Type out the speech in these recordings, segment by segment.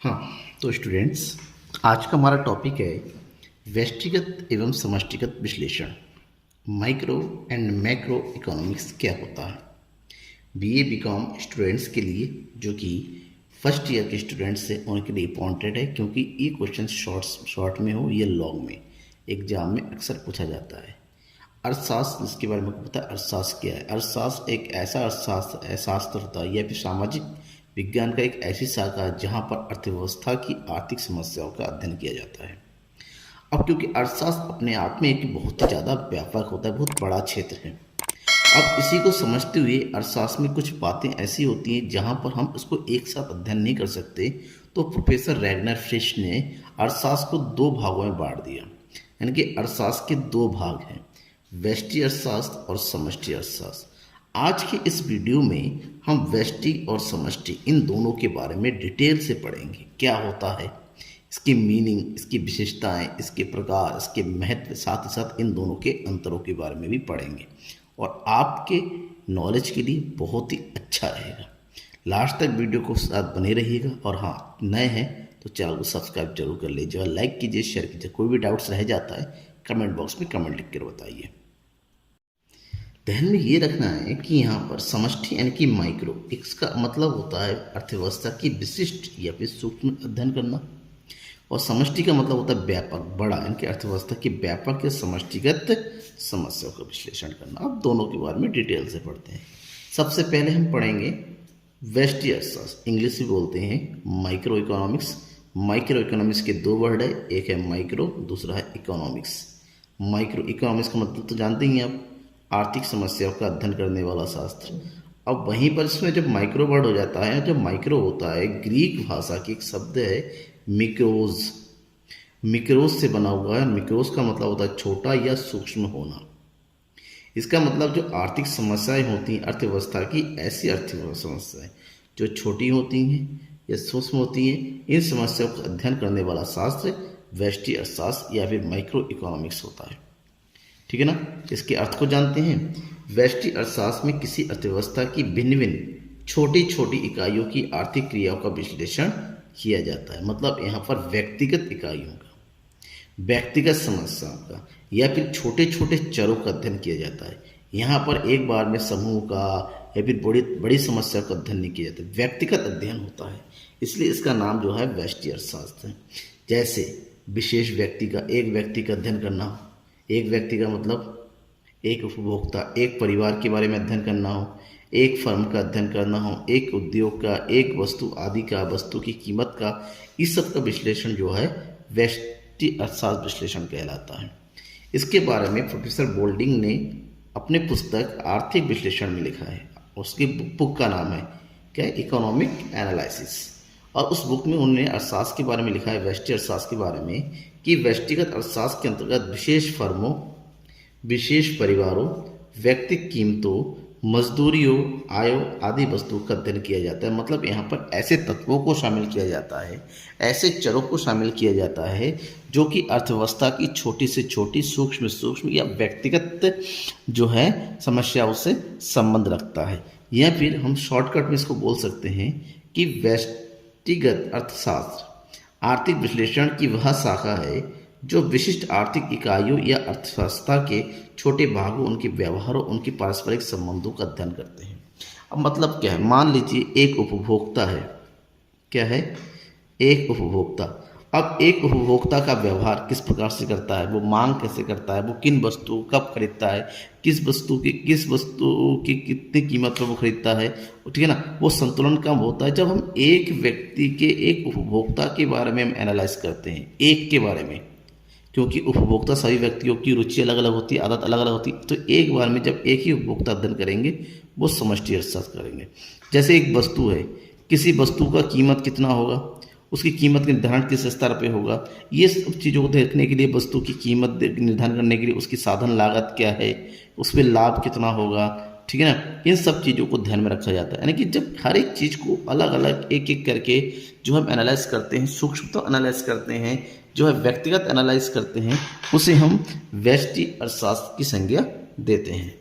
हाँ, तो स्टूडेंट्स, आज का हमारा टॉपिक है व्यष्टिगत एवं समष्टिगत विश्लेषण। माइक्रो एंड मैक्रो इकोनॉमिक्स क्या होता है। बीए बीकॉम स्टूडेंट्स के लिए, जो कि फर्स्ट ईयर के स्टूडेंट्स हैं, उनके लिए इम्पॉर्टेंट है, क्योंकि ये क्वेश्चन शॉर्ट में हो या लॉन्ग में एग्जाम में अक्सर पूछा जाता है। अर्थशास्त्र, जिसके बारे में पता है अर्थशास्त्र क्या है। अर्थशास्त्र एक ऐसा शास्त्र होता है या फिर सामाजिक विज्ञान का एक ऐसी शाखा है जहाँ पर अर्थव्यवस्था की आर्थिक समस्याओं का अध्ययन किया जाता है। अब क्योंकि अर्थशास्त्र अपने आप में एक बहुत ही ज़्यादा व्यापक होता है, बहुत बड़ा क्षेत्र है। अब इसी को समझते हुए अर्थशास्त्र में कुछ बातें ऐसी होती हैं जहाँ पर हम इसको एक साथ अध्ययन नहीं कर सकते। तो प्रोफेसर रैगनर फ्रिश ने अर्थशास्त्र को दो भागों में बांट दिया। यानी कि अर्थशास्त्र के दो भाग हैं, व्यष्टि अर्थशास्त्र और समष्टि अर्थशास्त्र। आज के इस वीडियो में हम व्यष्टि और समष्टि इन दोनों के बारे में डिटेल से पढ़ेंगे। क्या होता है, इसकी मीनिंग, इसकी विशेषताएं, इसके प्रकार, इसके महत्व, साथ ही साथ इन दोनों के अंतरों के बारे में भी पढ़ेंगे और आपके नॉलेज के लिए बहुत ही अच्छा रहेगा। लास्ट तक वीडियो को साथ बने रहिएगा और हाँ, नए हैं तो चैनल को सब्सक्राइब जरूर कर लीजिए और लाइक कीजिए, शेयर कीजिए। कोई भी डाउट्स रह जाता है कमेंट बॉक्स में कमेंट लिख कर बताइए। ध्यान में ये रखना है कि यहाँ पर समष्टि यानी कि माइक्रो, इसका मतलब होता है अर्थव्यवस्था की विशिष्ट या फिर सूक्ष्म अध्ययन करना, और समष्टि का मतलब होता है व्यापक, बड़ा, यानी कि अर्थव्यवस्था की व्यापक या समष्टिगत समस्याओं का विश्लेषण करना। अब दोनों के बारे में डिटेल से पढ़ते हैं। सबसे पहले हम पढ़ेंगे व्यष्टि अर्थशास्त्र, इंग्लिश में बोलते हैं माइक्रो इकोनॉमिक्स। माइक्रो इकोनॉमिक्स के दो वर्ड है, एक है माइक्रो, दूसरा है इकोनॉमिक्स। माइक्रो इकोनॉमिक्स का मतलब तो जानते ही हैं आप, आर्थिक समस्याओं का अध्ययन करने वाला शास्त्र। अब वहीं पर इसमें जब माइक्रो वर्ड हो जाता है, जब माइक्रो होता है, ग्रीक भाषा की एक शब्द है मिक्रोज, मिक्रोज से बना हुआ है। मिक्रोज का मतलब होता है छोटा या सूक्ष्म होना। इसका मतलब जो आर्थिक समस्याएं होती हैं अर्थव्यवस्था की, ऐसी आर्थिक समस्याएं जो छोटी होती हैं या सूक्ष्म होती हैं, इन समस्याओं का अध्ययन करने वाला शास्त्र व्यष्टि अर्थशास्त्र या फिर माइक्रो इकोनॉमिक्स होता है। ठीक है ना। इसके अर्थ को जानते हैं। व्यष्टि अर्थशास्त्र में किसी अर्थव्यवस्था की भिन्न भिन्न छोटी छोटी इकाइयों की आर्थिक क्रियाओं का विश्लेषण किया जाता है। मतलब यहाँ पर व्यक्तिगत इकाइयों का, व्यक्तिगत समस्याओं का या फिर छोटे छोटे चरों का अध्ययन किया जाता है। यहाँ पर एक बार में समूह का या फिर बड़ी बड़ी समस्या का अध्ययन नहीं किया जाता, व्यक्तिगत अध्ययन होता है। इसलिए इसका नाम जो है व्यष्टि अर्थशास्त्र है। जैसे विशेष व्यक्ति का, एक व्यक्ति का अध्ययन करना, एक व्यक्ति का मतलब एक उपभोक्ता, एक परिवार के बारे में अध्ययन करना हो, एक फर्म का अध्ययन करना हो, एक उद्योग का, एक वस्तु आदि का, वस्तु की कीमत का, इस सब का विश्लेषण जो है व्यष्टि अर्थशास्त्र विश्लेषण कहलाता है। इसके बारे में प्रोफेसर बोल्डिंग ने अपने पुस्तक आर्थिक विश्लेषण में लिखा है। उसकी बुक का नाम है क्या, इकोनॉमिक एनालिसिस। और उस बुक में उन्होंने अर्थशास्त्र के बारे में लिखा है, व्यष्टि अर्थशास्त्र के बारे में, कि व्यष्टिगत अर्थशास्त्र के अंतर्गत विशेष फर्मों, विशेष परिवारों, व्यक्तिगत कीमतों, मजदूरियों, आयों आदि वस्तुओं का अध्ययन किया जाता है। मतलब यहाँ पर ऐसे तत्वों को शामिल किया जाता है, ऐसे चरों को शामिल किया जाता है जो कि अर्थव्यवस्था की छोटी से छोटी, सूक्ष्म सूक्ष्म या व्यक्तिगत जो है समस्याओं से संबंध रखता है। या फिर हम शॉर्टकट में इसको बोल सकते हैं कि व्यष्टिगत अर्थशास्त्र आर्थिक विश्लेषण की वह शाखा है जो विशिष्ट आर्थिक इकाइयों या अर्थव्यवस्था के छोटे भागों, उनके व्यवहारों, उनके पारस्परिक संबंधों का अध्ययन करते हैं। अब मतलब क्या है, मान लीजिए एक उपभोक्ता है। क्या है, एक उपभोक्ता। अब एक उपभोक्ता का व्यवहार किस प्रकार से करता है, वो मांग कैसे करता है, वो किन वस्तु कब खरीदता है, किस वस्तु की कितनी कीमत पर वो खरीदता है, ठीक है ना। वो संतुलन कब होता है, जब हम एक व्यक्ति के, एक उपभोक्ता के बारे में हम एनालाइज करते हैं, एक के बारे में, क्योंकि उपभोक्ता सभी व्यक्तियों की रुचि अलग अलग होती है, आदत अलग अलग होती है। तो एक बार में जब एक ही उपभोक्ता अध्ययन करेंगे, वो समष्टि अर्थशास्त्र करेंगे। जैसे एक वस्तु है, किसी वस्तु का कीमत कितना होगा, उसकी कीमत निर्धारण किस स्तर पे होगा, ये सब चीज़ों को देखने के लिए, वस्तु की कीमत निर्धारण करने के लिए उसकी साधन लागत क्या है, उस पर लाभ कितना होगा, ठीक है ना। इन सब चीज़ों को ध्यान में रखा जाता है। यानी कि जब हर एक चीज़ को अलग अलग एक एक करके जो हम एनालाइज करते हैं, सूक्ष्म तो एनालाइज करते हैं, जो है व्यक्तिगत एनालाइज करते हैं, उसे हम व्यष्टि अर्थशास्त्र की संज्ञा देते हैं।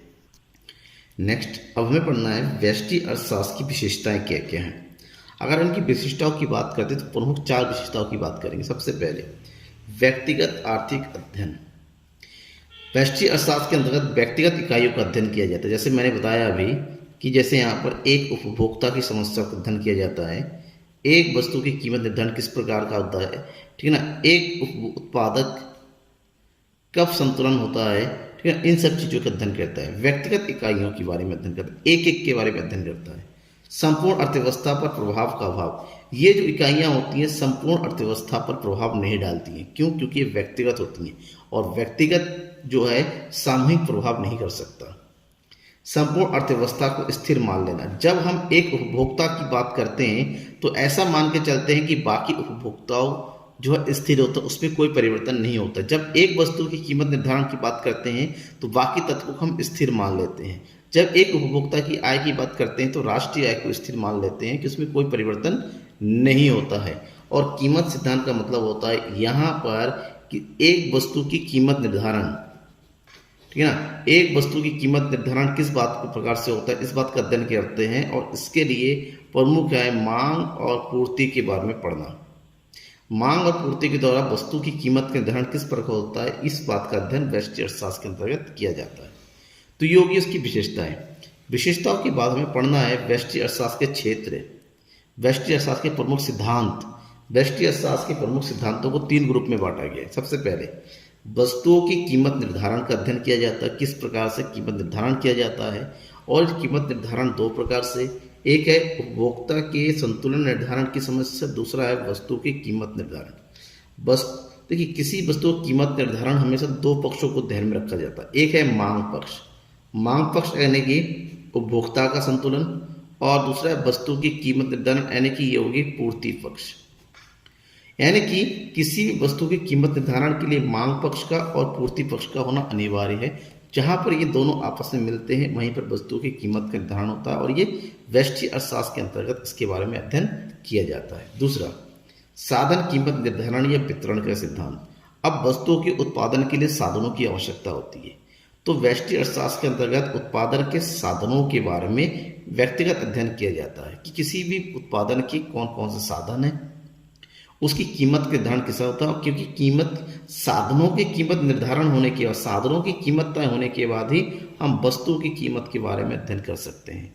नेक्स्ट अब हमें पढ़ना है व्यष्टि अर्थशास्त्र की विशेषताएं क्या क्या हैं। अगर इनकी विशिष्टताओं की बात करते हैं तो प्रमुख 4 विशिष्टताओं की बात करेंगे। सबसे पहले व्यक्तिगत आर्थिक अध्ययन। व्यष्टि अर्थशास्त्र के अंतर्गत व्यक्तिगत इकाइयों का अध्ययन किया जाता है। जैसे मैंने बताया अभी कि जैसे यहाँ पर एक उपभोक्ता की समस्या का अध्ययन किया जाता है, एक वस्तु की कीमत निर्धारण किस प्रकार का होता है, ठीक है ना, एक उत्पादक कब संतुलन होता है, ठीक है, इन सब चीज़ों का अध्ययन करता है। व्यक्तिगत इकाइयों के बारे में अध्ययन करता है, एक एक के बारे में अध्ययन करता है। संपूर्ण अर्थव्यवस्था पर प्रभाव का अभाव। ये जो इकाइयाँ होती हैं संपूर्ण अर्थव्यवस्था पर प्रभाव नहीं डालती हैं। क्यों? क्योंकि ये व्यक्तिगत होती हैं और व्यक्तिगत जो है सामूहिक प्रभाव नहीं कर सकता। संपूर्ण अर्थव्यवस्था को स्थिर मान लेना। जब हम एक उपभोक्ता की बात करते हैं तो ऐसा मान के चलते हैं कि बाकी उपभोक्ताओं जो है स्थिर होता है, उसमें कोई परिवर्तन नहीं होता। जब एक वस्तु की कीमत निर्धारण की बात करते हैं तो बाकी तत्वों को हम स्थिर मान लेते हैं। जब एक उपभोक्ता की आय की बात करते हैं तो राष्ट्रीय आय को स्थिर मान लेते हैं कि उसमें कोई परिवर्तन नहीं होता है। और कीमत सिद्धांत का मतलब होता है यहाँ पर कि एक वस्तु की कीमत निर्धारण, ठीक है ना, एक वस्तु की कीमत निर्धारण किस बात के प्रकार से होता है, इस बात का अध्ययन करते हैं। और इसके लिए प्रमुख है मांग और पूर्ति के बारे में पढ़ना। मांग और पूर्ति के द्वारा वस्तु की कीमत का निर्धारण किस प्रकार होता है, इस बात का अध्ययन व्यष्टि अर्थशास्त्र के अंतर्गत किया जाता है। तो ये होगी उसकी विशेषताएं। विशेषताओं के बाद हमें पढ़ना है व्यष्टि अर्थशास्त्र के क्षेत्र, व्यष्टि अर्थशास्त्र के प्रमुख सिद्धांत। व्यष्टि अर्थशास्त्र के प्रमुख सिद्धांतों को 3 ग्रुप में बांटा गया है। सबसे पहले वस्तुओं की कीमत निर्धारण का अध्ययन किया जाता है, किस प्रकार से कीमत निर्धारण किया जाता है। और कीमत निर्धारण 2 प्रकार से, एक है उपभोक्ता के संतुलन निर्धारण की समस्या, दूसरा है वस्तु की कीमत निर्धारण। बस देखिए, किसी वस्तु की कीमत निर्धारण हमेशा 2 पक्षों को ध्यान में रखा जाता है। एक है मांग पक्ष, मांग पक्ष यानी कि उपभोक्ता का संतुलन, और दूसरा है वस्तु की कीमत निर्धारण यानी कि ये होगी पूर्ति पक्ष। यानी कि किसी भी वस्तु की कीमत निर्धारण के लिए मांग पक्ष का और पूर्ति पक्ष का होना अनिवार्य है। जहां पर ये दोनों आपस में मिलते हैं वहीं पर वस्तु की कीमत का निर्धारण होता है, और ये व्यष्टि अर्थशास्त्र के अंतर्गत इसके बारे में अध्ययन किया जाता है। दूसरा, साधन कीमत निर्धारण या वितरण का सिद्धांत। अब वस्तुओं के उत्पादन के लिए साधनों की आवश्यकता होती है, तो व्यष्टि अर्थशास्त्र के अंतर्गत उत्पादन के साधनों के बारे में व्यक्तिगत अध्ययन किया जाता है कि किसी भी उत्पादन के कौन कौन से साधन हैं, उसकी कीमत का निर्धारण कैसा होता है। क्योंकि कीमत, साधनों की कीमत निर्धारण होने के बाद, साधनों की कीमत तय होने के बाद ही हम वस्तु की कीमत के बारे में अध्ययन कर सकते हैं।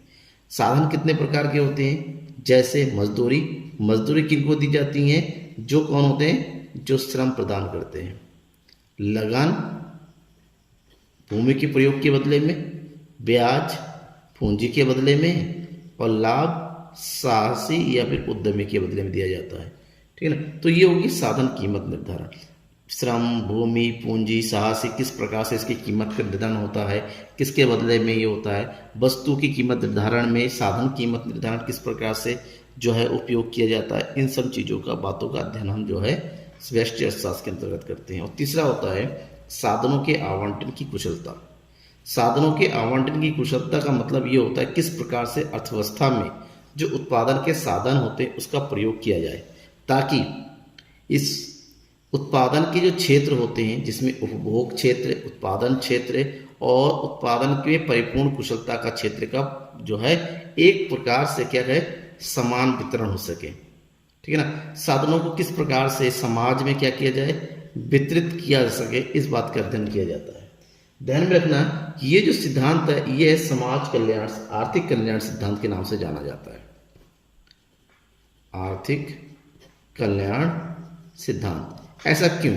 साधन कितने प्रकार के होते हैं, जैसे मजदूरी। मजदूरी किनको दी जाती है, जो कौन होते हैं, जो श्रम प्रदान करते हैं। लगान, भूमि के प्रयोग के बदले में, ब्याज पूंजी के बदले में, और लाभ साहसी या फिर उद्यमी के बदले में दिया जाता है, ठीक है ना। तो ये होगी साधन कीमत निर्धारण। श्रम, भूमि, पूंजी, साहसी, किस प्रकार से इसकी कीमत का निर्धारण होता है, किसके बदले में ये होता है। वस्तु की कीमत निर्धारण में साधन कीमत निर्धारण किस प्रकार से जो है उपयोग किया जाता है। इन सब चीज़ों का, बातों का अध्ययन हम जो है व्यष्टि अर्थशास्त्र के अंतर्गत करते हैं। और तीसरा होता है साधनों के आवंटन की कुशलता। साधनों के आवंटन की कुशलता का मतलब ये होता है किस प्रकार से अर्थव्यवस्था में जो उत्पादन के साधन होते हैं उसका प्रयोग किया जाए, ताकि इस उत्पादन के जो क्षेत्र होते हैं, जिसमें उपभोग क्षेत्र, उत्पादन क्षेत्र और उत्पादन के परिपूर्ण कुशलता का क्षेत्र का जो है एक प्रकार से क्या है, समान वितरण हो सके, ठीक है ना। साधनों को किस प्रकार से समाज में क्या किया जाए, वितरित किया जा सके, इस बात का अध्ययन किया जाता है। ध्यान में रखना कि ये जो सिद्धांत है ये समाज कल्याण, आर्थिक कल्याण सिद्धांत के नाम से जाना जाता है। आर्थिक कल्याण सिद्धांत। ऐसा क्यों,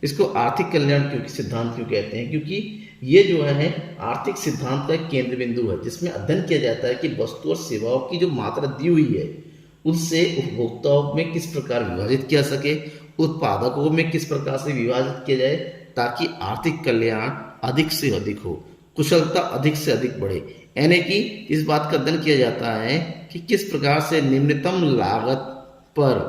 इसको आर्थिक कल्याण क्यों सिद्धांत क्यों कहते हैं, क्योंकि ये जो है आर्थिक सिद्धांत का केंद्र बिंदु है, जिसमें अध्ययन किया जाता है कि वस्तु और सेवाओं की जो मात्रा दी हुई है उससे उपभोक्ताओं में किस प्रकार विभाजित किया सके, उत्पादकों में किस प्रकार से विभाजित किया जाए, ताकि आर्थिक कल्याण अधिक से अधिक हो, कुशलता अधिक से अधिक बढ़े। यानी कि इस बात का अध्ययन किया जाता है कि किस प्रकार से निम्नतम लागत पर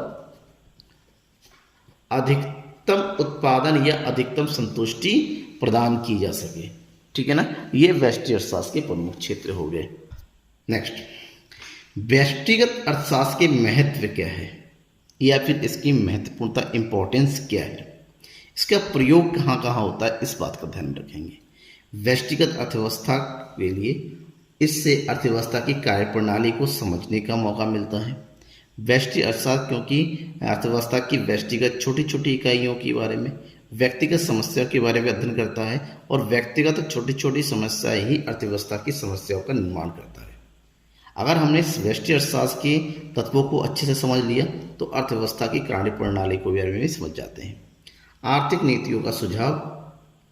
अधिकतम उत्पादन या अधिकतम संतुष्टि प्रदान की जा सके, ठीक है ना। ये व्यष्टि अर्थशास्त्र के प्रमुख क्षेत्र हो गए। नेक्स्ट, व्यष्टिगत अर्थशास्त्र के महत्व क्या है, या फिर इसकी महत्वपूर्णता, इंपॉर्टेंस क्या है, इसका प्रयोग कहाँ कहाँ होता है, इस बात का ध्यान रखेंगे। व्यष्टिगत अर्थव्यवस्था के लिए इससे अर्थव्यवस्था की कार्यप्रणाली को समझने का मौका मिलता है। व्यष्टि अर्थशास्त्र क्योंकि अर्थव्यवस्था की व्यष्टिगत छोटी छोटी इकाइयों के बारे में, व्यक्तिगत समस्याओं के बारे में अध्ययन करता है और व्यक्तिगत छोटी छोटी समस्याएं ही अर्थव्यवस्था की समस्याओं का निर्माण करता है। अगर हमने इस व्यष्टि अर्थशास्त्र के तत्वों को अच्छे से समझ लिया तो अर्थव्यवस्था की कार्य प्रणाली को बारे में भी समझ जाते हैं। आर्थिक नीतियों का सुझाव: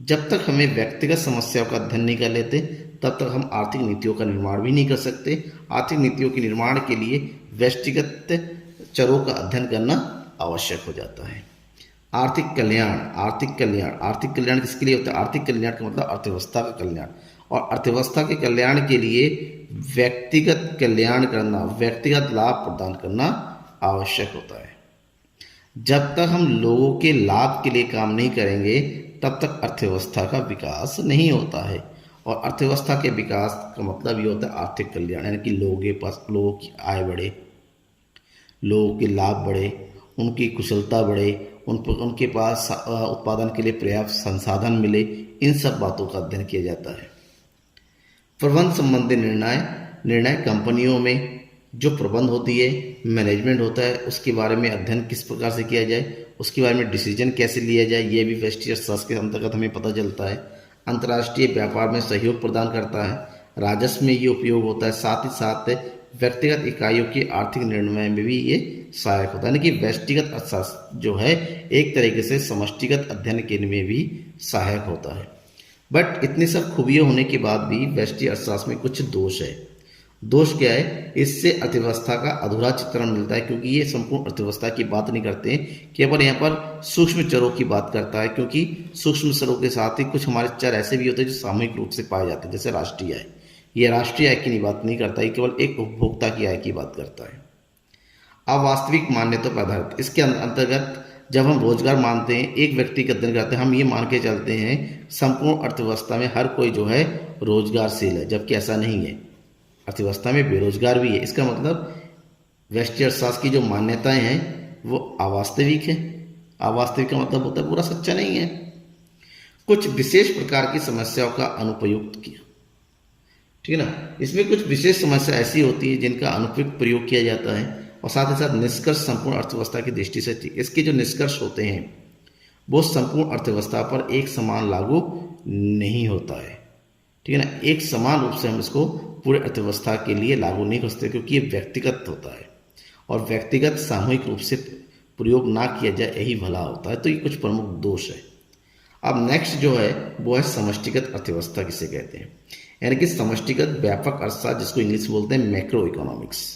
जब तक हमें व्यक्तिगत समस्याओं का अध्ययन नहीं कर लेते तब तक हम आर्थिक नीतियों का निर्माण भी नहीं कर सकते। आर्थिक नीतियों के निर्माण के लिए व्यक्तिगत चरों का अध्ययन करना आवश्यक हो जाता है। आर्थिक कल्याण, आर्थिक कल्याण किसके लिए होता है? आर्थिक कल्याण का मतलब अर्थव्यवस्था का कल्याण, और अर्थव्यवस्था के कल्याण के लिए व्यक्तिगत कल्याण करना, व्यक्तिगत लाभ प्रदान करना आवश्यक होता है। जब तक हम लोगों के लाभ के लिए काम नहीं करेंगे तब तक अर्थव्यवस्था का विकास नहीं होता है, और अर्थव्यवस्था के विकास का मतलब ये होता है आर्थिक कल्याण, यानी कि लोगों की आय बढ़े, लोगों के लाभ बढ़े, उनकी कुशलता बढ़े, उनके पास उत्पादन के लिए पर्याप्त संसाधन मिले। इन सब बातों का अध्ययन किया जाता है। प्रबंध संबंधी निर्णय कंपनियों में जो प्रबंध होती है, मैनेजमेंट होता है, उसके बारे में अध्ययन किस प्रकार से किया जाए, उसके बारे में डिसीजन कैसे लिया जाए, ये भी व्यष्टि अर्थशास्त्र के अंतर्गत हमें पता चलता है। अंतर्राष्ट्रीय व्यापार में सहयोग प्रदान करता है, राजस्व में ये उपयोग होता है, साथ ही साथ व्यक्तिगत इकाइयों के आर्थिक निर्णय में भी ये सहायक होता है। यानी कि व्यष्टिगत अर्थशास्त्र जो है एक तरीके से समष्टिगत अध्ययन के में भी सहायक होता है। बट इतनी सब खूबियाँ होने के बाद भी व्यष्टि अर्थशास्त्र में कुछ दोष है। दोष क्या है? इससे अर्थव्यवस्था का अधूरा चित्रण मिलता है, क्योंकि ये संपूर्ण अर्थव्यवस्था की बात नहीं करते, केवल यहाँ पर सूक्ष्म चरों की बात करता है। क्योंकि सूक्ष्म चरों के साथ ही कुछ हमारे चर ऐसे भी होते हैं जो सामूहिक रूप से पाए जाते हैं, जैसे राष्ट्रीय आय। ये राष्ट्रीय आय की बात नहीं करता, ये केवल एक उपभोक्ता की आय की बात करता है। अवास्तविक मान्यता पर आधारित, इसके अंतर्गत जब हम रोजगार मानते हैं, एक व्यक्ति का अध्ययन करते हैं, हम ये मान के चलते हैं संपूर्ण अर्थव्यवस्था में हर कोई जो है रोजगारशील है, जबकि ऐसा नहीं है। अर्थव्यवस्था में बेरोजगार भी है। इसका मतलब व्यष्टि अर्थशास्त्र की जो मान्यताएं हैं वो अवास्तविक है। अवास्तविक का मतलब होता है पूरा सच्चा नहीं है। कुछ विशेष प्रकार की समस्याओं का अनुपयुक्त किया, ठीक है ना। इसमें कुछ विशेष समस्या ऐसी होती है जिनका अनुपयुक्त प्रयोग किया जाता है, और साथ ही साथ निष्कर्ष संपूर्ण अर्थव्यवस्था की दृष्टि से इसके जो निष्कर्ष होते हैं वो संपूर्ण अर्थव्यवस्था पर एक समान लागू नहीं होता है, ठीक है ना। एक समान रूप से हम इसको पूरे अर्थव्यवस्था के लिए लागू नहीं कर सकते, क्योंकि ये व्यक्तिगत होता है, और व्यक्तिगत सामूहिक रूप से प्रयोग ना किया जाए यही भला होता है। तो ये कुछ प्रमुख दोष है। अब नेक्स्ट जो है वो है समष्टिगत अर्थव्यवस्था किसे कहते हैं, यानी कि समष्टिगत व्यापक अर्थशास्त्र, जिसको इंग्लिश में बोलते हैं मैक्रो इकोनॉमिक्स।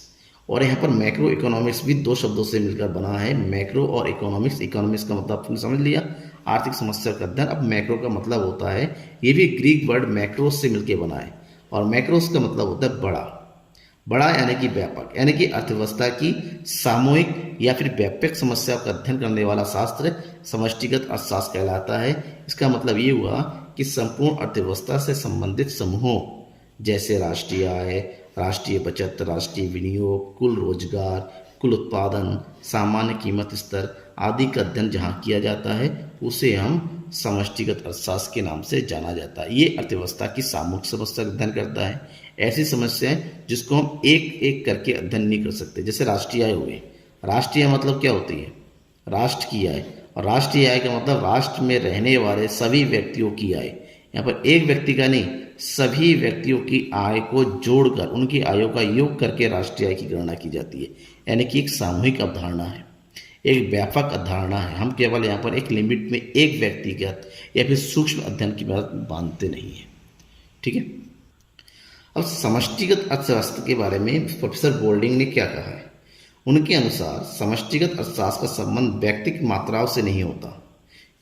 और यहाँ पर मैक्रो इकोनॉमिक्स भी दो शब्दों से मिलकर बना है, मैक्रो और इकोनॉमिक्स। इकोनॉमिक्स का मतलब आपने समझ लिया, आर्थिक समस्या का अध्ययन। अब मैक्रो का मतलब होता है, ये भी ग्रीक वर्ड मैक्रोस से मिलकर बना है, और मैक्रोस का मतलब होता है बड़ा। बड़ा यानी कि व्यापक, यानी कि अर्थव्यवस्था की सामूहिक या फिर व्यापक समस्याओं का अध्ययन करने वाला शास्त्र समष्टिगत अर्थशास्त्र कहलाता है। इसका मतलब ये हुआ कि संपूर्ण अर्थव्यवस्था से संबंधित समूहों जैसे राष्ट्रीय आय, राष्ट्रीय बचत, राष्ट्रीय विनियोग, कुल रोजगार, कुल उत्पादन, सामान्य कीमत स्तर आदि का अध्ययन जहाँ किया जाता है उसे हम समष्टिगत अर्थशास्त्र के नाम से जाना जाता है। ये अर्थव्यवस्था की सामूहिक समस्या का अध्ययन करता है, ऐसी समस्याएं जिसको हम एक एक करके अध्ययन नहीं कर सकते। जैसे राष्ट्रीय आय हुई, राष्ट्रीय आय मतलब क्या होती है? राष्ट्र की आय, और राष्ट्रीय आय का मतलब राष्ट्र में रहने वाले सभी व्यक्तियों की आय। यहाँ पर एक व्यक्ति का नहीं, सभी व्यक्तियों की आय को जोड़कर उनकी आयों का योग करके राष्ट्रीय आय की गणना की जाती है। यानी कि एक सामूहिक अवधारणा है, एक व्यापक अवधारणा है। हम केवल यहाँ पर एक लिमिट में एक व्यक्तिगत या फिर सूक्ष्म अध्ययन की बात मानते नहीं है, ठीक है। अब समष्टिगत अर्थशास्त्र के बारे में प्रोफेसर बोल्डिंग ने क्या कहा है? उनके अनुसार समष्टिगत अर्थशास्त्र का संबंध व्यक्तिगत मात्राओं से नहीं होता,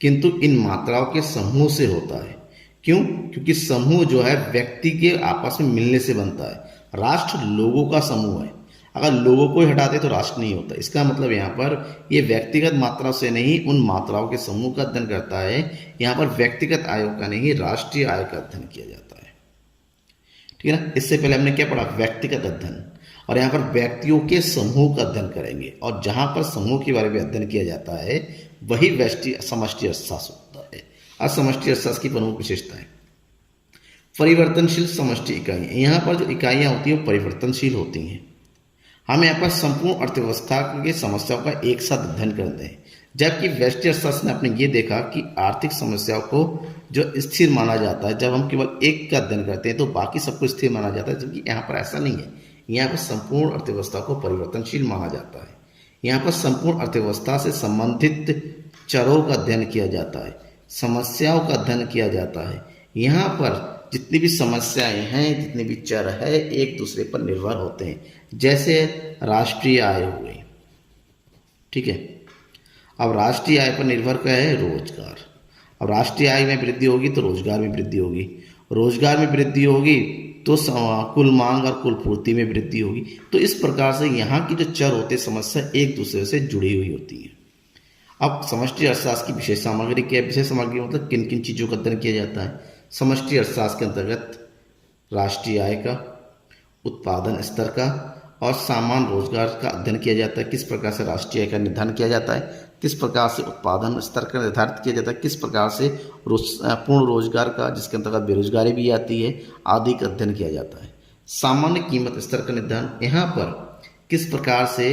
किंतु इन मात्राओं के समूह से होता है। क्यों? क्योंकि समूह जो है व्यक्ति के आपस में मिलने से बनता है। राष्ट्र लोगों का समूह है, अगर लोगों को ही हटाते तो राष्ट्र नहीं होता। इसका मतलब यहाँ पर ये व्यक्तिगत मात्राओं से नहीं, उन मात्राओं के समूह का अध्ययन करता है। यहाँ पर व्यक्तिगत आयों का नहीं, राष्ट्रीय आय का अध्ययन किया जाता है, ठीक है ना। इससे पहले हमने क्या पढ़ा? व्यक्तिगत अध्ययन, और यहाँ पर व्यक्तियों के समूह का अध्ययन करेंगे, और जहाँ पर समूह के बारे में अध्ययन किया जाता है वही समष्टि अर्थशास्त्र होता है। असमष्टि अर्थशास्त्र की प्रमुख विशेषता है परिवर्तनशील समष्टि इकाइयाँ। यहाँ पर जो इकाइयाँ होती हैं वो परिवर्तनशील होती हैं। हम यहाँ पर संपूर्ण अर्थव्यवस्था की समस्याओं का एक साथ अध्ययन करते हैं, जबकि व्यष्टि अर्थशास्त्र ने आपने ये देखा कि आर्थिक समस्याओं को जो स्थिर माना जाता है, जब हम केवल एक का अध्ययन करते हैं तो बाकी सबको स्थिर माना जाता है, जबकि यहाँ पर ऐसा नहीं है। यहाँ पर संपूर्ण अर्थव्यवस्था को परिवर्तनशील माना जाता है। यहाँ पर संपूर्ण अर्थव्यवस्था से संबंधित चरों का अध्ययन किया जाता है, समस्याओं का अध्ययन किया जाता है। यहाँ पर जितनी भी समस्याएं हैं, जितने भी चर है, एक दूसरे पर निर्भर होते हैं। जैसे राष्ट्रीय आय हो गई, ठीक है। अब राष्ट्रीय आय पर निर्भर क्या है? रोजगार। अब राष्ट्रीय आय में वृद्धि होगी तो रोजगार में वृद्धि होगी, रोजगार में वृद्धि होगी तो कुल मांग और कुल पूर्ति में वृद्धि होगी। तो इस प्रकार से यहाँ की जो चर होते समस्या एक दूसरे से जुड़ी हुई होती है। अब समष्टि अर्थशास्त्र की विशेष सामग्री क्या है? विशेष सामग्री मतलब किन किन चीज़ों का अध्ययन किया जाता है? समष्टि अर्थशास्त्र के अंतर्गत राष्ट्रीय आय का, उत्पादन स्तर का और सामान्य रोजगार का अध्ययन किया जाता है। किस प्रकार से राष्ट्रीय आय का निर्धारण किया जाता है, किस प्रकार से उत्पादन स्तर का निर्धारित किया जाता है, किस प्रकार से पूर्ण रोजगार का, जिसके अंतर्गत बेरोजगारी भी आती है, आदि का अध्ययन किया जाता है। सामान्य कीमत स्तर का निर्धारण, यहाँ पर किस प्रकार से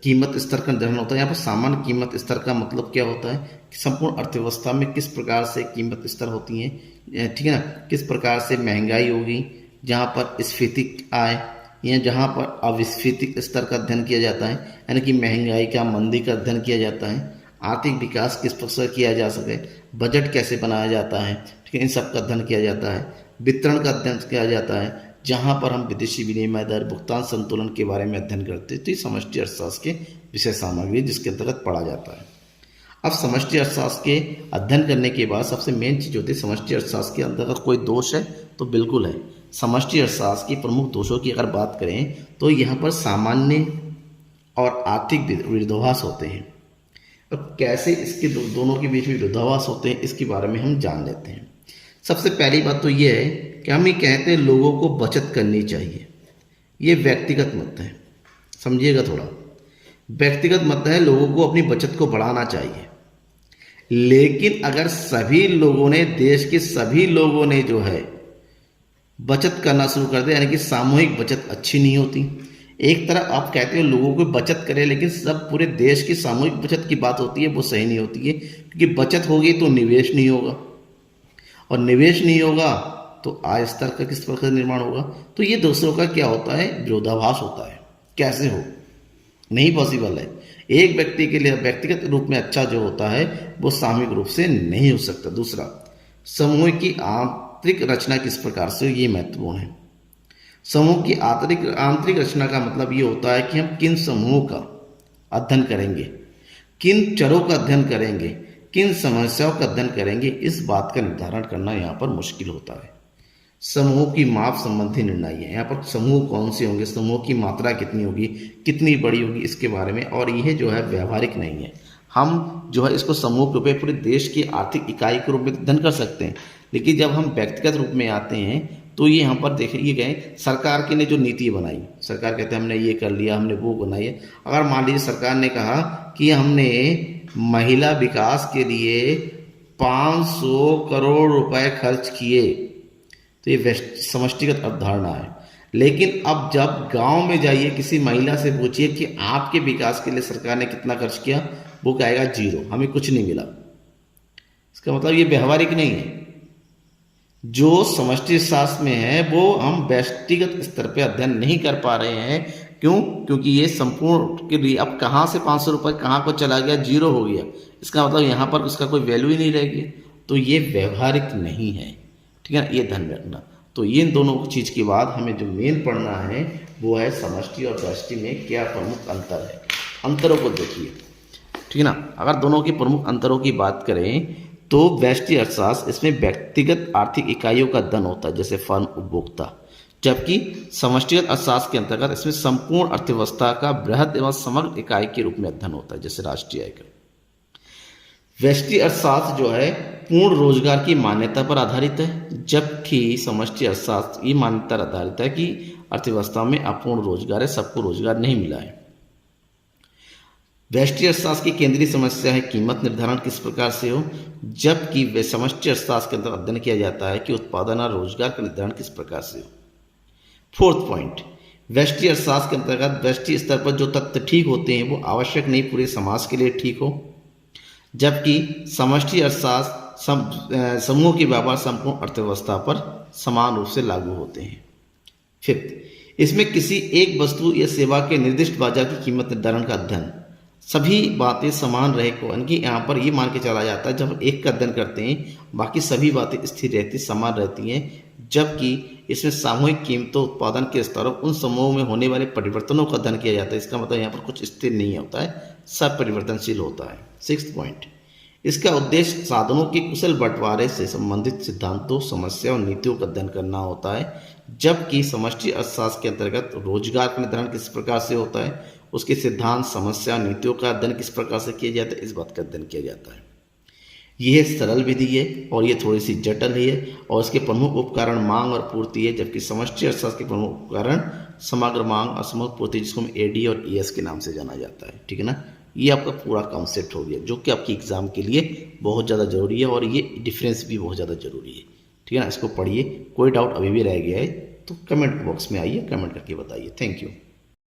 कीमत स्तर का निर्धारण होता है। यहाँ पर सामान्य कीमत स्तर का मतलब क्या होता है कि संपूर्ण अर्थव्यवस्था में किस प्रकार से कीमत स्तर होती हैं, ठीक है ना। किस प्रकार से महंगाई होगी, जहाँ पर स्फीतिक आय या जहाँ पर अविस्फीतिक स्तर का अध्ययन किया जाता है, यानी कि महंगाई का, मंदी का अध्ययन किया जाता है। आर्थिक विकास किस प्रकार से किया जा सके, बजट कैसे बनाया जाता है, ठीक है, इन सब का अध्ययन किया जाता है। वितरण का अध्ययन किया जाता है, जहाँ पर हम विदेशी विनिमय दर, भुगतान संतुलन के बारे में अध्ययन करते हैं। तो ये समष्टि अर्थशास्त्र के विशेष सामग्री जिसके अंतर्गत पढ़ा जाता है। अब समष्टि अर्थशास्त्र के अध्ययन करने के बाद सबसे मेन चीज़ होती है, समष्टि अर्थशास्त्र के अंतर्गत कोई दोष है तो बिल्कुल है। समष्टि अर्थशास्त्र की प्रमुख दोषों की अगर बात करें तो यहाँ पर सामान्य और आर्थिक विरोधाभास होते हैं। अब कैसे इसके दोनों के बीच में विरोधाभास होते हैं, इसके बारे में हम जान लेते हैं। सबसे पहली बात तो ये है कि हम ये कहते हैं लोगों को बचत करनी चाहिए। ये व्यक्तिगत मत है, समझिएगा थोड़ा। व्यक्तिगत मत है, लोगों को अपनी बचत को बढ़ाना चाहिए। लेकिन अगर सभी लोगों ने, देश के सभी लोगों ने जो है बचत करना शुरू कर दिया, यानी कि सामूहिक बचत अच्छी नहीं होती। एक तरफ आप कहते हो लोगों को बचत करें, लेकिन सब पूरे देश की सामूहिक बचत की बात होती है, वो सही नहीं होती है। क्योंकि बचत होगी तो निवेश नहीं होगा, और निवेश नहीं होगा तो आय स्तर का किस प्रकार निर्माण होगा। तो ये दूसरों का क्या होता है? विरोधाभास होता है। कैसे हो? नहीं पॉसिबल है। एक व्यक्ति के लिए व्यक्तिगत रूप में अच्छा जो होता है वो सामूहिक रूप से नहीं हो सकता। दूसरा, समूह की आंतरिक रचना किस प्रकार से, ये महत्वपूर्ण है। समूह की आंतरिक रचना का मतलब ये होता है कि हम किन समूहों का अध्ययन करेंगे, किन चरों का अध्ययन करेंगे, किन समस्याओं का अध्ययन करेंगे, इस बात का निर्धारण करना यहाँ पर मुश्किल होता है। समूह की माप संबंधी निर्णय है। यहाँ पर समूह कौन से होंगे, समूह की मात्रा कितनी होगी, कितनी बड़ी होगी, इसके बारे में, और यह जो है व्यवहारिक नहीं है। हम जो है इसको समूह के रूप में पूरे देश की आर्थिक इकाई के रूप में अध्ययन कर सकते हैं, लेकिन जब हम व्यक्तिगत रूप में आते हैं तो ये यहाँ पर देखिए गए सरकार की ने जो नीति बनाई, सरकार कहते हैं हमने ये कर लिया, हमने वो बनाई है। अगर मान लीजिए सरकार ने कहा कि हमने महिला विकास के लिए 500 करोड़ रुपए खर्च किए, तो ये समष्टिगत अवधारणा है। लेकिन अब जब गांव में जाइए, किसी महिला से पूछिए कि आपके विकास के लिए सरकार ने कितना खर्च किया, वो कहेगा 0, हमें कुछ नहीं मिला। इसका मतलब ये व्यवहारिक नहीं है। जो समष्टि शास्त्र में है वो हम व्यक्तिगत स्तर पे अध्ययन नहीं कर पा रहे हैं। क्यों? क्योंकि ये संपूर्ण के लिए अब कहाँ से 500 रुपये कहाँ को चला गया, 0 हो गया। इसका मतलब यहाँ पर उसका कोई वैल्यू ही नहीं रहेगी। तो ये व्यवहारिक नहीं है, ठीक है ना, ये ध्यान रखना। तो ये दोनों चीज़ के बाद हमें जो मेन पढ़ना है वो है समष्टि और व्यष्टि में क्या प्रमुख अंतर है। अंतरों को देखिए, ठीक है ना। अगर दोनों के प्रमुख अंतरों की बात करें तो व्यष्टि अर्थशास्त्र, इसमें व्यक्तिगत आर्थिक इकाइयों का अध्ययन होता है, जैसे फर्म, उपभोक्ता। जबकि समष्टिगत अर्थशास्त्र के अंतर्गत इसमें संपूर्ण अर्थव्यवस्था का बृहद एवं समग्र इकाई के रूप में अध्ययन होता है, जैसे राष्ट्रीय आय का। व्यष्टि अर्थशास्त्र जो है पूर्ण रोजगार की मान्यता पर आधारित है, जबकि समष्टि अर्थशास्त्र ये मान्यता आधारित है कि अर्थव्यवस्था में अपूर्ण रोजगार है, सबको रोजगार नहीं मिला है। व्यष्टि अर्थशास्त्र की केंद्रीय समस्या है कीमत निर्धारण किस प्रकार से हो, जबकि समष्टि अर्थशास्त्र के अंदर अध्ययन किया जाता है कि उत्पादन और रोजगार का निर्धारण किस प्रकार से हो। फोर्थ पॉइंट, व्यष्टि अर्थशास्त्र के अंतर्गत व्यष्टि स्तर पर जो तथ्य ठीक होते हैं वो आवश्यक नहीं पूरे समाज के लिए ठीक हो, जबकि समष्टि अर्थशास्त्र समूह के व्यवहार संपूर्ण अर्थव्यवस्था पर समान रूप से लागू होते हैं। फिफ्थ, इसमें किसी एक वस्तु या सेवा के निर्दिष्ट बाजार की कीमत निर्धारण का अध्ययन, सभी बातें समान रहे को, यानी यहाँ पर ये मान के चला जाता है जब एक का अध्ययन करते हैं बाकी सभी बातें स्थिर रहती समान रहती हैं, जबकि इसमें सामूहिक कीमतों उत्पादन के स्तरों उन समूहों में होने वाले परिवर्तनों का अध्ययन किया जाता है। इसका मतलब यहाँ पर कुछ स्थिर नहीं होता है, सब परिवर्तनशील होता है। सिक्स्थ पॉइंट, इसका उद्देश्य साधनों के कुशल बंटवारे से संबंधित सिद्धांतों, समस्या और नीतियों का अध्ययन करना होता है, जबकि समष्टि अर्थशास्त्र के अंतर्गत रोजगार का निर्धारण किस प्रकार से होता है, उसके सिद्धांत, समस्या, नीतियों का अध्ययन किस प्रकार से किया जाता है, इस बात का अध्ययन किया जाता है। यह सरल विधि है और ये थोड़ी सी जटिल है और इसके प्रमुख उपकरण मांग और पूर्ति है, जबकि समष्टि अर्थशास्त्र के प्रमुख उपकरण समग्र मांग और समग्र पूर्ति, जिसको हम एडी और ईएस के नाम से जाना जाता है। ठीक है ना, ये आपका पूरा कॉन्सेप्ट हो गया जो कि आपकी एग्जाम के लिए बहुत ज़्यादा जरूरी है और ये डिफरेंस भी बहुत ज़्यादा जरूरी है। ठीक है ना, इसको पढ़िए, कोई डाउट अभी भी रह गया है तो कमेंट बॉक्स में आइए, कमेंट करके बताइए। Thank you.